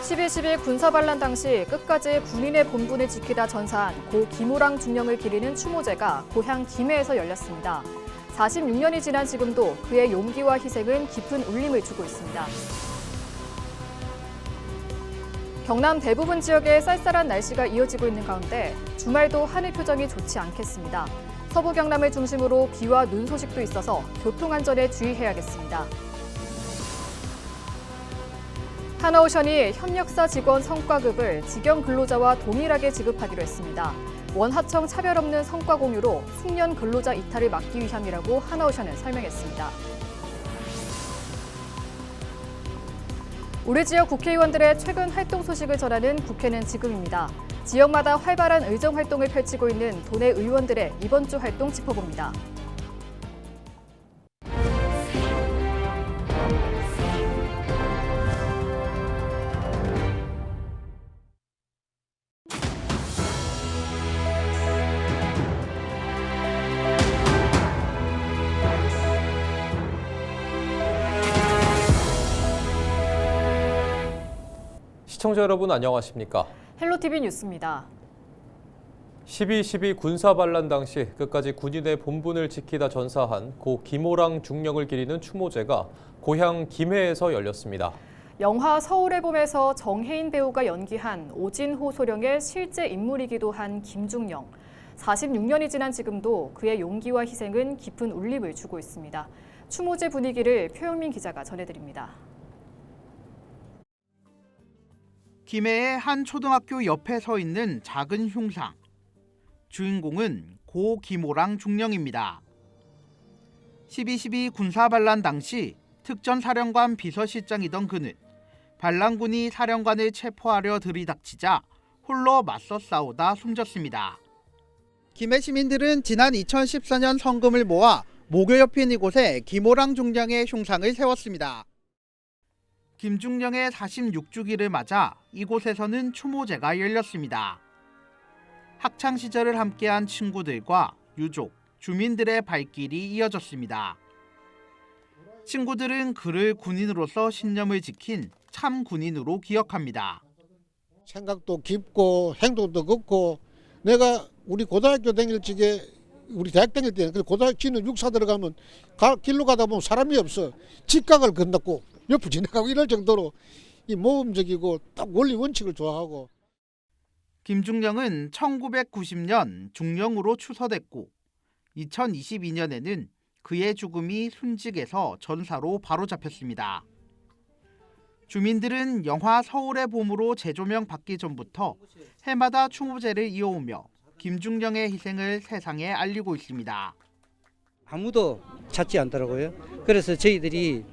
12.12 군사반란 당시 끝까지 군인의 본분을 지키다 전사한 고 김호랑 중령을 기리는 추모제가 고향 김해에서 열렸습니다. 46년이 지난 지금도 그의 용기와 희생은 깊은 울림을 주고 있습니다. 경남 대부분 지역에 쌀쌀한 날씨가 이어지고 있는 가운데 주말도 하늘 표정이 좋지 않겠습니다. 서부 경남을 중심으로 비와 눈 소식도 있어서 교통안전에 주의해야겠습니다. 하나오션이 협력사 직원 성과급을 직영 근로자와 동일하게 지급하기로 했습니다. 원하청 차별 없는 성과 공유로 숙련 근로자 이탈을 막기 위함이라고 하나오션은 설명했습니다. 우리 지역 국회의원들의 최근 활동 소식을 전하는 국회는 지금입니다. 지역마다 활발한 의정 활동을 펼치고 있는 도내 의원들의 이번 주 활동 짚어봅니다. 시청자 여러분 안녕하십니까? 헬로티비 뉴스입니다. 12.12 군사반란 당시 끝까지 군인의 본분을 지키다 전사한 고 김호랑 중령을 기리는 추모제가 고향 김해에서 열렸습니다. 영화 서울의 봄에서 정혜인 배우가 연기한 오진호 소령의 실제 인물이기도 한 김중령. 46년이 지난 지금도 그의 용기와 희생은 깊은 울림을 주고 있습니다. 추모제 분위기를 표영민 기자가 전해드립니다. 김해의 한 초등학교 옆에 서 있는 작은 흉상. 주인공은 고 김호랑 중령입니다. 12.12 군사반란 당시 특전사령관 비서실장이던 그는 반란군이 사령관을 체포하려 들이닥치자 홀로 맞서 싸우다 숨졌습니다. 김해 시민들은 지난 2014년 성금을 모아 모교 옆인 이곳에 김호랑 중령의 흉상을 세웠습니다. 김중령의 46주기를 맞아 이곳에서는 추모제가 열렸습니다. 학창시절을 함께한 친구들과 유족, 주민들의 발길이 이어졌습니다. 친구들은 그를 군인으로서 신념을 지킨 참 군인으로 기억합니다. 생각도 깊고 행동도 깊고 내가 우리 고등학교 다닐 적에 우리 대학 다닐 때는 고등학교는 육사 들어가면 길로 가다 보면 사람이 없어. 직각을 건넜고 옆으로 지나가고 이럴 정도로 이 모범적이고 딱 원리 원칙을 좋아하고. 김중령은 1990년 중령으로 추서됐고 2022년에는 그의 죽음이 순직에서 전사로 바로잡혔습니다. 주민들은 영화 서울의 봄으로 재조명 받기 전부터 해마다 추모제를 이어오며 김중령의 희생을 세상에 알리고 있습니다. 아무도 찾지 않더라고요. 그래서 저희들이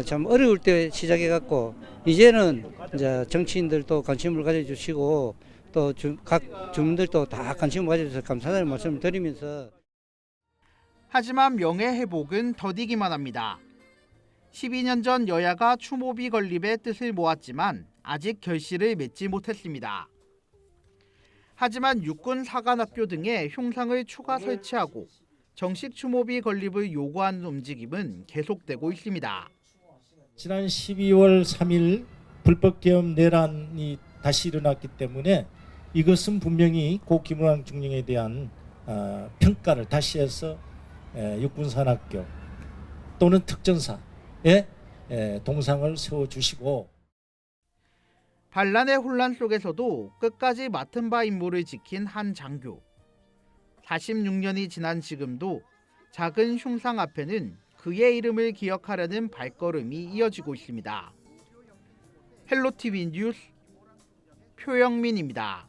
참 어려울 때 시작해갖고 이제는 이제 정치인들도 관심을 가져주시고 또 각 주민들도 다 관심을 가져주셔서 감사하다는 말씀을 드리면서 하지만 명예회복은 더디기만 합니다. 12년 전 여야가 추모비 건립의 뜻을 모았지만 아직 결실을 맺지 못했습니다. 하지만 육군 사관학교 등에 흉상을 추가 설치하고 정식 추모비 건립을 요구하는 움직임은 계속되고 있습니다. 지난 12월 3일 불법계엄 내란이 다시 일어났기 때문에 이것은 분명히 고 김호랑 중령에 대한 평가를 다시 해서 육군사관학교 또는 특전사에 동상을 세워주시고 반란의 혼란 속에서도 끝까지 맡은 바 임무를 지킨 한 장교. 46년이 지난 지금도 작은 흉상 앞에는 그의 이름을 기억하려는 발걸음이 이어지고 있습니다. 헬로티비 뉴스 표영민입니다.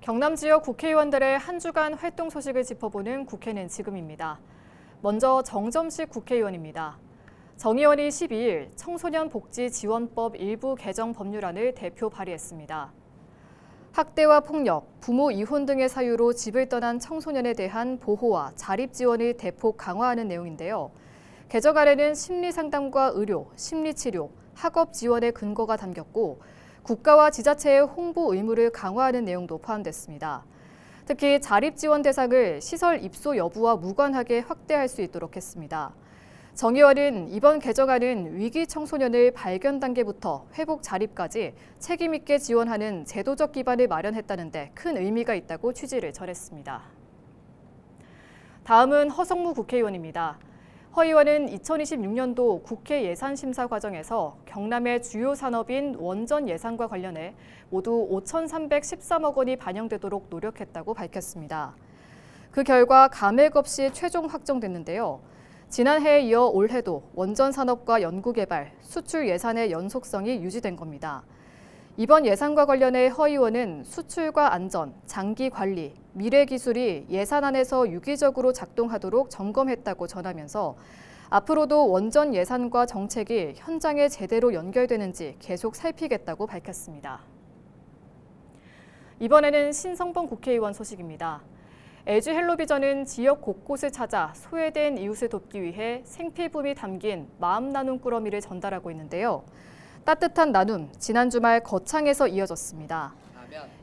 경남 지역 국회의원들의 한 주간 활동 소식을 짚어보는 국회는 지금입니다. 먼저 정점식 국회의원입니다. 정 의원이 12일 청소년 복지 지원법 일부 개정 법률안을 대표 발의했습니다. 학대와 폭력, 부모 이혼 등의 사유로 집을 떠난 청소년에 대한 보호와 자립 지원을 대폭 강화하는 내용인데요. 개정안에는 심리상담과 의료, 심리치료, 학업 지원의 근거가 담겼고 국가와 지자체의 홍보 의무를 강화하는 내용도 포함됐습니다. 특히 자립 지원 대상을 시설 입소 여부와 무관하게 확대할 수 있도록 했습니다. 정 의원은 이번 개정안은 위기 청소년을 발견 단계부터 회복 자립까지 책임 있게 지원하는 제도적 기반을 마련했다는 데 큰 의미가 있다고 취지를 전했습니다. 다음은 허성무 국회의원입니다. 허 의원은 2026년도 국회 예산심사 과정에서 경남의 주요 산업인 원전 예산과 관련해 모두 5,313억 원이 반영되도록 노력했다고 밝혔습니다. 그 결과 감액 없이 최종 확정됐는데요. 지난해에 이어 올해도 원전 산업과 연구개발, 수출 예산의 연속성이 유지된 겁니다. 이번 예산과 관련해 허 의원은 수출과 안전, 장기 관리, 미래 기술이 예산안에서 유기적으로 작동하도록 점검했다고 전하면서 앞으로도 원전 예산과 정책이 현장에 제대로 연결되는지 계속 살피겠다고 밝혔습니다. 이번에는 신성범 국회의원 소식입니다. LG 헬로비전은 지역 곳곳을 찾아 소외된 이웃을 돕기 위해 생필품이 담긴 마음 나눔 꾸러미를 전달하고 있는데요. 따뜻한 나눔, 지난 주말 거창에서 이어졌습니다.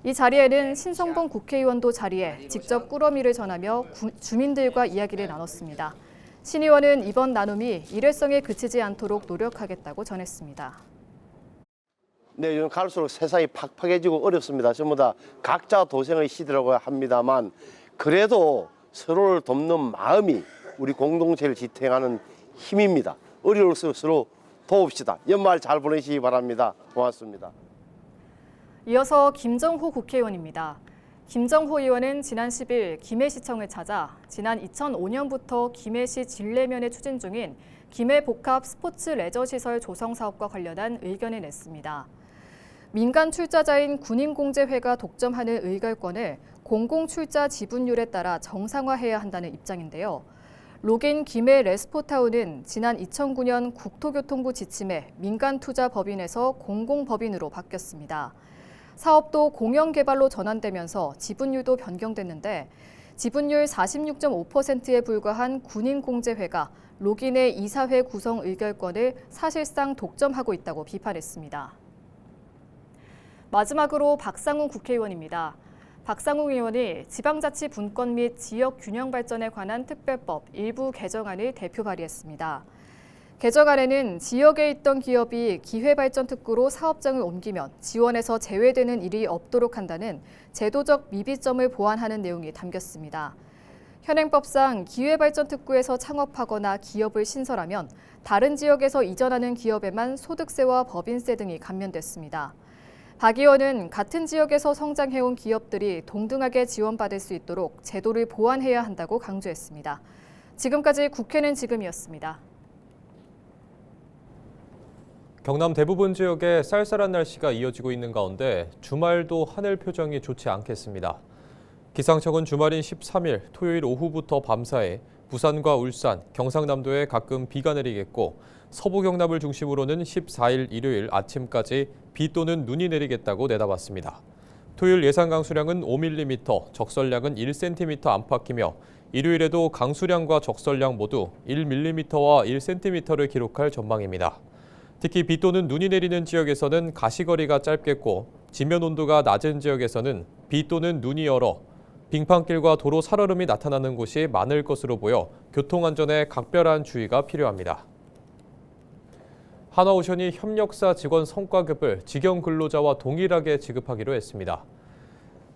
이 자리에는 신성범 국회의원도 자리해 직접 꾸러미를 전하며 주민들과 이야기를 나눴습니다. 신 의원은 이번 나눔이 일회성에 그치지 않도록 노력하겠다고 전했습니다. 네, 요즘 갈수록 세상이 팍팍해지고 어렵습니다. 전부 다 각자 도생의 시대라고 합니다만 그래도 서로를 돕는 마음이 우리 공동체를 지탱하는 힘입니다. 어려울수록 도웁시다. 연말 잘 보내시기 바랍니다. 고맙습니다. 이어서 김정호 국회의원입니다. 김정호 의원은 지난 10일 김해시청을 찾아 지난 2005년부터 김해시 진례면에 추진 중인 김해 복합 스포츠 레저 시설 조성 사업과 관련한 의견을 냈습니다. 민간 출자자인 군인공제회가 독점하는 의결권을 공공출자 지분율에 따라 정상화해야 한다는 입장인데요. 로긴 김해 레스포타운은 지난 2009년 국토교통부 지침에 민간투자법인에서 공공법인으로 바뀌었습니다. 사업도 공영개발로 전환되면서 지분율도 변경됐는데 지분율 46.5%에 불과한 군인공제회가 로긴의 이사회 구성 의결권을 사실상 독점하고 있다고 비판했습니다. 마지막으로 박상웅 국회의원입니다. 박상웅 의원이 지방자치 분권 및 지역 균형 발전에 관한 특별법 일부 개정안을 대표 발의했습니다. 개정안에는 지역에 있던 기업이 기회발전특구로 사업장을 옮기면 지원에서 제외되는 일이 없도록 한다는 제도적 미비점을 보완하는 내용이 담겼습니다. 현행법상 기회발전특구에서 창업하거나 기업을 신설하면 다른 지역에서 이전하는 기업에만 소득세와 법인세 등이 감면됐습니다. 박 의원은 같은 지역에서 성장해온 기업들이 동등하게 지원받을 수 있도록 제도를 보완해야 한다고 강조했습니다. 지금까지 국회는 지금이었습니다. 경남 대부분 지역에 쌀쌀한 날씨가 이어지고 있는 가운데 주말도 하늘 표정이 좋지 않겠습니다. 기상청은 주말인 13일 토요일 오후부터 밤사이 부산과 울산, 경상남도에 가끔 비가 내리겠고 서부 경남을 중심으로는 14일 일요일 아침까지 비 또는 눈이 내리겠다고 내다봤습니다. 토요일 예상 강수량은 5mm, 적설량은 1cm 안팎이며 일요일에도 강수량과 적설량 모두 1mm와 1cm를 기록할 전망입니다. 특히 비 또는 눈이 내리는 지역에서는 가시거리가 짧겠고 지면 온도가 낮은 지역에서는 비 또는 눈이 얼어 빙판길과 도로 살얼음이 나타나는 곳이 많을 것으로 보여 교통안전에 각별한 주의가 필요합니다. 한화오션이 협력사 직원 성과급을 직영 근로자와 동일하게 지급하기로 했습니다.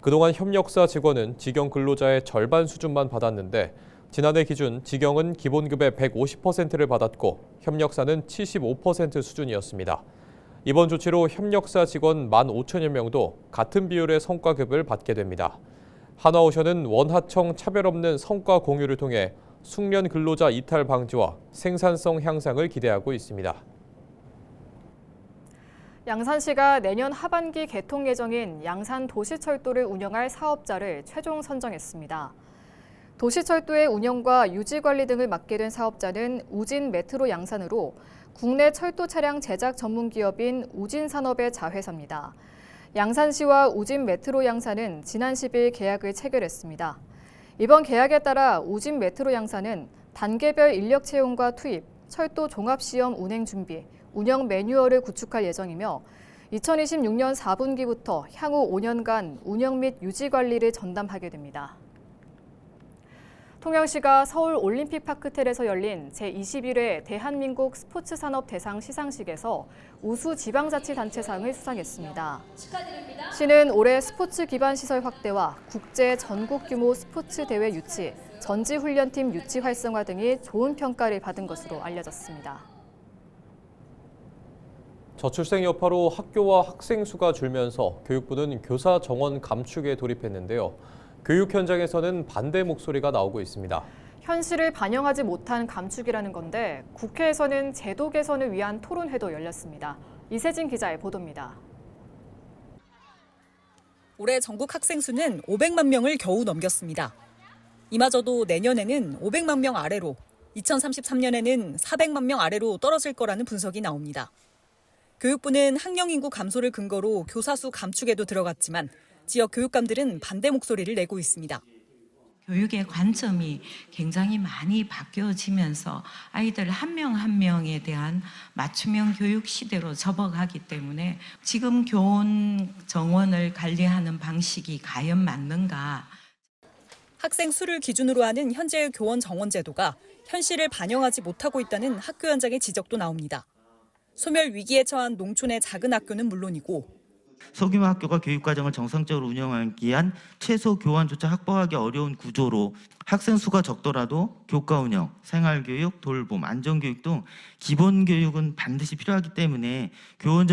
그동안 협력사 직원은 직영 근로자의 절반 수준만 받았는데 지난해 기준 직영은 기본급의 150%를 받았고 협력사는 75% 수준이었습니다. 이번 조치로 협력사 직원 15,000여 명도 같은 비율의 성과급을 받게 됩니다. 한화오션은 원하청 차별 없는 성과 공유를 통해 숙련 근로자 이탈 방지와 생산성 향상을 기대하고 있습니다. 양산시가 내년 하반기 개통 예정인 양산 도시철도를 운영할 사업자를 최종 선정했습니다. 도시철도의 운영과 유지 관리 등을 맡게 된 사업자는 우진 메트로 양산으로 국내 철도 차량 제작 전문 기업인 우진산업의 자회사입니다. 양산시와 우진 메트로 양산은 지난 10일 계약을 체결했습니다. 이번 계약에 따라 우진 메트로 양산은 단계별 인력 채용과 투입, 철도 종합시험 운행 준비, 운영 매뉴얼을 구축할 예정이며 2026년 4분기부터 향후 5년간 운영 및 유지 관리를 전담하게 됩니다. 통영시가 서울 올림픽파크텔에서 열린 제21회 대한민국 스포츠산업 대상 시상식에서 우수 지방자치단체상을 수상했습니다. 시는 올해 스포츠 기반 시설 확대와 국제 전국 규모 스포츠 대회 유치, 전지훈련팀 유치 활성화 등이 좋은 평가를 받은 것으로 알려졌습니다. 저출생 여파로 학교와 학생 수가 줄면서 교육부는 교사 정원 감축에 돌입했는데요. 교육 현장에서는 반대 목소리가 나오고 있습니다. 현실을 반영하지 못한 감축이라는 건데 국회에서는 제도 개선을 위한 토론회도 열렸습니다. 이세진 기자의 보도입니다. 올해 전국 학생 수는 500만 명을 겨우 넘겼습니다. 이마저도 내년에는 500만 명 아래로, 2033년에는 400만 명 아래로 떨어질 거라는 분석이 나옵니다. 교육부는 학령 인구 감소를 근거로 교사 수 감축에도 들어갔지만 지역 교육감들은 반대 목소리를 내고 있습니다. 교육의 관점이 굉장히 많이 바뀌어지면서 아이들 한 명 한 명에 대한 맞춤형 교육 시대로 접어가기 때문에 지금 교원 정원을 관리하는 방식이 과연 맞는가? 학생 수를 기준으로 하는 현재의 교원 정원 제도가 현실을 반영하지 못하고 있다는 학교 현장의 지적도 나옵니다. 소멸 위기에 처한 농촌의 작은 학교는 물론이고 소규모 학교가 교육과정을 정상적으로 운영하기 위한 최소 교원조차 확보하기 어려운 구조로 학생 수가 적더라도 교과 운영, 생활교육, 돌봄, 안전교육 등 기본교육은 반드시 필요하기 때문에 교원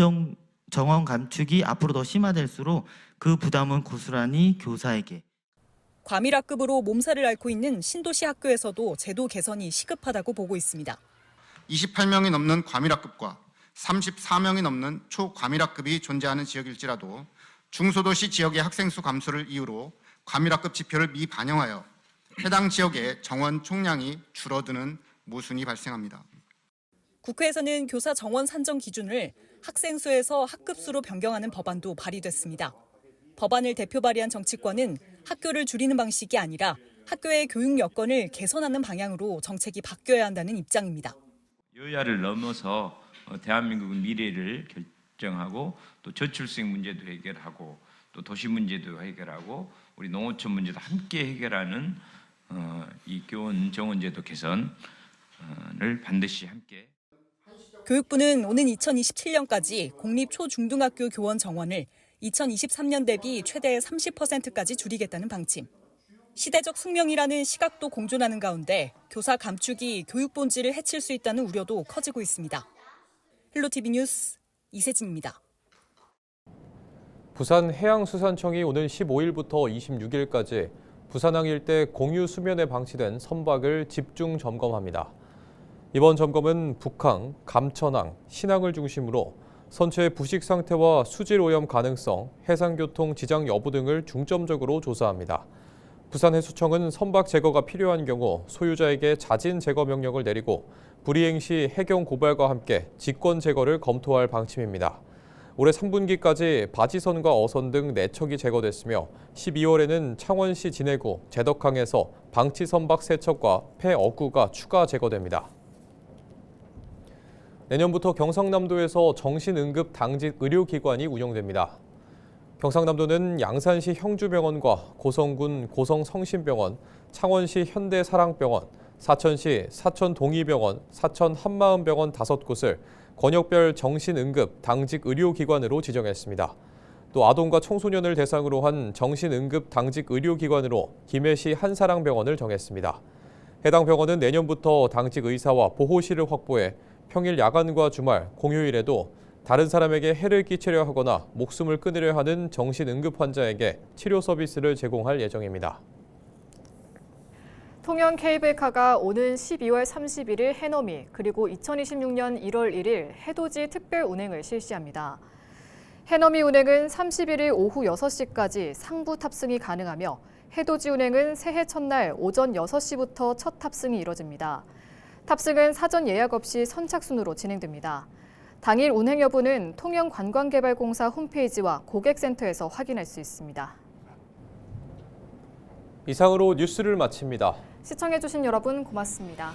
정원 감축이 앞으로 더 심화될수록 그 부담은 고스란히 교사에게. 과밀학급으로 몸살을 앓고 있는 신도시 학교에서도 제도 개선이 시급하다고 보고 있습니다. 28명이 넘는 과밀학급과 34명이 넘는 초과밀학급이 존재하는 지역일지라도 중소도시 지역의 학생 수 감소를 이유로 과밀학급 지표를 미반영하여 해당 지역의 정원 총량이 줄어드는 모순이 발생합니다. 국회에서는 교사 정원 산정 기준을 학생 수에서 학급 수로 변경하는 법안도 발의됐습니다. 법안을 대표 발의한 정치권은 학교를 줄이는 방식이 아니라 학교의 교육 여건을 개선하는 방향으로 정책이 바뀌어야 한다는 입장입니다. 여야를 넘어서 대한민국의 미래를 결정하고 또 저출생 문제도 해결하고 또 도시 문제도 해결하고 우리 농어촌 문제도 함께 해결하는 이 교원 정원제도 개선을 반드시 함께. 교육부는 오는 2027년까지 공립 초중등학교 교원 정원을 2023년 대비 최대 30%까지 줄이겠다는 방침. 시대적 숙명이라는 시각도 공존하는 가운데 교사 감축이 교육 본질을 해칠 수 있다는 우려도 커지고 있습니다. 헬로티비 뉴스 이세진입니다. 부산해양수산청이 오는 15일부터 26일까지 부산항 일대 공유 수면에 방치된 선박을 집중 점검합니다. 이번 점검은 북항, 감천항, 신항을 중심으로 선체의 부식 상태와 수질 오염 가능성, 해상교통 지장 여부 등을 중점적으로 조사합니다. 부산해수청은 선박 제거가 필요한 경우 소유자에게 자진 제거 명령을 내리고 불이행 시 해경 고발과 함께 직권 제거를 검토할 방침입니다. 올해 3분기까지 바지선과 어선 등 4척이 제거됐으며 12월에는 창원시 진해구 제덕항에서 방치 선박 3척과 폐어구가 추가 제거됩니다. 내년부터 경상남도에서 정신응급 당직 의료기관이 운영됩니다. 경상남도는 양산시 형주병원과 고성군 고성성심병원, 창원시 현대사랑병원, 사천시 사천동의병원, 사천 한마음병원 5곳을 권역별 정신응급 당직 의료기관으로 지정했습니다. 또 아동과 청소년을 대상으로 한 정신응급 당직 의료기관으로 김해시 한사랑병원을 정했습니다. 해당 병원은 내년부터 당직 의사와 보호실을 확보해 평일 야간과 주말, 공휴일에도 다른 사람에게 해를 끼치려 하거나 목숨을 끊으려 하는 정신응급 환자에게 치료 서비스를 제공할 예정입니다. 통영 케이블카가 오는 12월 31일 해넘이 그리고 2026년 1월 1일 해돋이 특별 운행을 실시합니다. 해넘이 운행은 31일 오후 6시까지 상부 탑승이 가능하며 해돋이 운행은 새해 첫날 오전 6시부터 첫 탑승이 이뤄집니다. 탑승은 사전 예약 없이 선착순으로 진행됩니다. 당일 운행 여부는 통영관광개발공사 홈페이지와 고객센터에서 확인할 수 있습니다. 이상으로 뉴스를 마칩니다. 시청해주신 여러분 고맙습니다.